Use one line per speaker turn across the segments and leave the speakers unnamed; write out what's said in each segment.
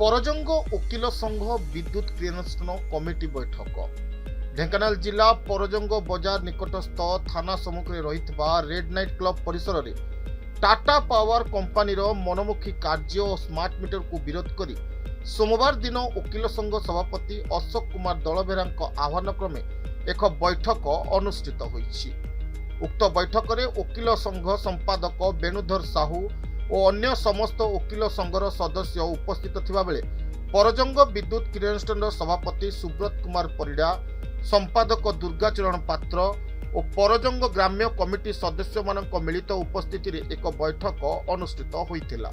परजंग वकिल संघ विद्युत क्रियानुष्ठान कमिटी बैठक ढेंकानाल जिला परजंग बजार निकटस्थ थाना सम्मुखें रही रेड नाइट क्लब परिसर में टाटा पावर कंपानी मनमुखी कार्य और स्मार्ट मीटर को विरोध कर सोमवार दिन वकिल संघ सभापति अशोक कुमार दलबेहरा आह्वान क्रमे एक बैठक अनुष्ठित होईछि। उक्त बैठक में वकिल संघ संपादक वेणुधर साहू और अन्य समस्त वकिल संघर सदस्य उपस्थित थिबा बेले परजंग विद्युत क्रियानुष्ठान सभापति सुब्रत कुमार परिडा, संपादक दुर्गाचरण पात्र और परजंग ग्राम्य कमिटी सदस्य मानक मिलित उपस्थिति रे एक बैठक अनुष्ठित होइथिला।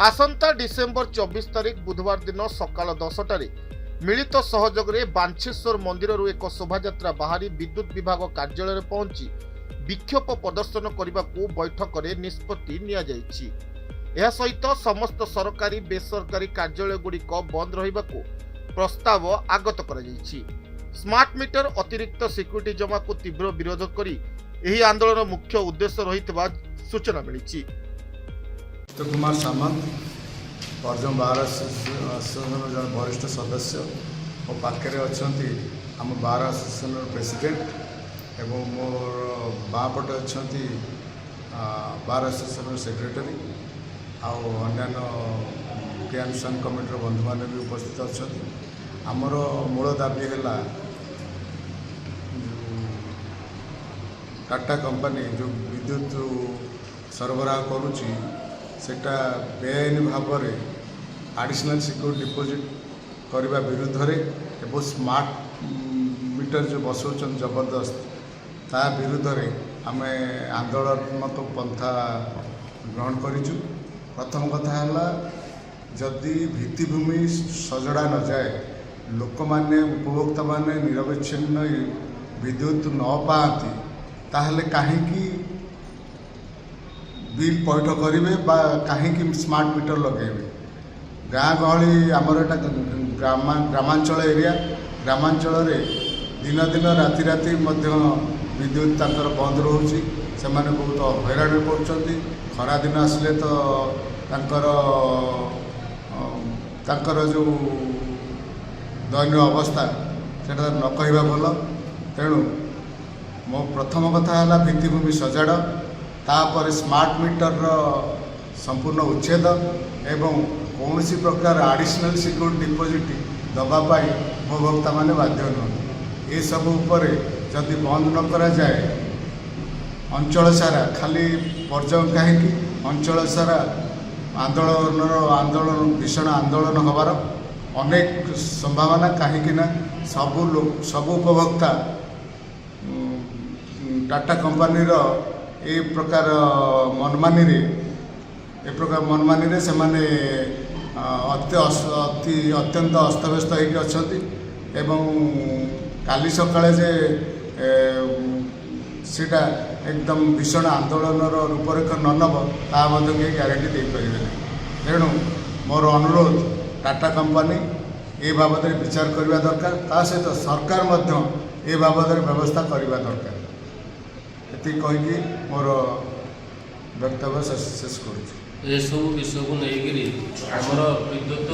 आसंता डिसेम्बर 24 तारिख बुधवार दिन सकाल 10टारे मिलित सहयोग रे बांछेश्वर मंदिर एक शोभायात्रा बाहरी विद्युत विभाग कार्यालय में पहुंची विक्षोभ प्रदर्शन करने को बैठक में निष्पत्ति निया जायछि। यह सहित समस्त सरकारी बेसरकारी कार्यालय गुड़िक बंद रहिबा को प्रस्ताव आगत करा जायछि। स्मार्ट मीटर अतिरिक्त सिक्यूरिटी जमा को तीव्र विरोध करी एही आंदोलन मुख्य उद्देश्य रहितबा सूचना मिलिछि।
कुमार सामंत परजंग बार एसोसिएशन जन वरिष्ठ सदस्य और पाखे अच्छा आम बार एसोसिएशन प्रेसिडेंट एवं मोर बापटे अच्छा बार एसोसिएशन सेक्रेटरी अन्य क्रियानुष्ठान कमिटर बंधु मैंने भी उपस्थित अच्छा। आमर मूल दाबी है टाटा कंपानी जो विद्युत सरबराह करुच्ची सेटा बेआईन भाव में एडिशनल सिक्योरिटी डिपोजिट करने विरुद्ध एवं स्मार्ट मीटर जो बसौन जबरदस्त ता विरुद्ध आम आंदोलनात्मक पंथा ग्रहण करूँ। प्रथम कथा है जदि भित्तिभूमि सजड़ा न जाए लोक माने उपभोक्ता माने निरवच्छिन्न विद्युत न पाती ताहले काहेकि बिल पैठ करेंगे कहीं स्मार्ट मीटर लगेबे। गाँ गहली आमर एटा ग्रामांचल एरिया ग्रामांचल दिन दिन राति राति विद्युत तांकर बंद रोचे से बहुत हैरान पड़ते। खरा दिन आसिले तो तांकर जो दयनीय अवस्था से न कहवा भल। तेणु मो प्रथम कथा है भित्तिभूमि सजाड़ तापर स्मार्ट मीटर संपूर्ण उच्छेद एवं कौन सी प्रकार एडिशनल सिक्योरिटी डिपोजिट दवापाई उपभोक्ता माने बाध्य नुह। ये सब उपर जदि बंद न करा जाए अंचल सारा खाली परजंग कहीं अंचल सारा आंदोलन भीषण आंदोलन हबार अनेक संभावना कहीं सब उपभोक्ता टाटा कंपानी ए प्रकार मनमानी रे से माने अत्यंत अस्तव्यस्त होकर अच्छा। काली सकाळे जे सेटा एकदम भीषण आंदोलन रूपरेख न नब ता कहीं ग्यारंटी दे पारे। तेणु मोर अनुरोध टाटा कंपानी ए बाबद विचार करने दरकार ता सहित सरकार ए बाबद व्यवस्था करने दरकार। ये कहीकि मोर वक्तव्य शेष कर
सब विषय को लेकर आमर विद्युत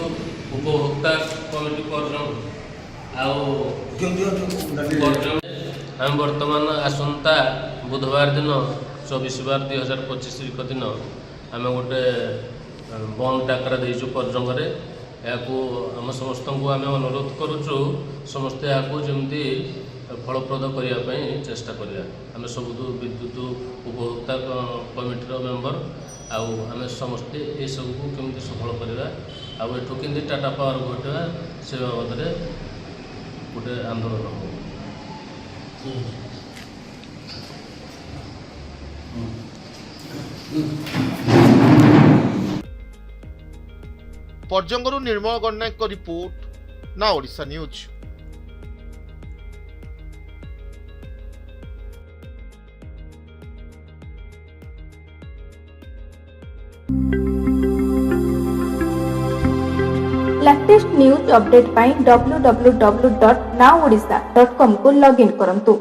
उपभोक्ता कमिटी परजंग आम बर्तमान आसंता बुधवार दिन 24/12/2025 दिन आम गोटे बंद डाकरा देचु परजंग या आम समस्त को आम अनुरोध करुचु समस्ते या जमी फलप्रद करने चेष्टा करिया। आम सब विद्युत उपभोक्ता कमिटी मेंबर आम समस्ते ये सब को केमती सफल करवा आठू केमती टाटा पावर को हटावा से बाबद गोटे आंदोलन हो।
परजंगरू निर्मल गणनायक रिपोर्ट ना Odisha news.
Latest news update पाई www.naodisha.com को लॉगिन करंतु।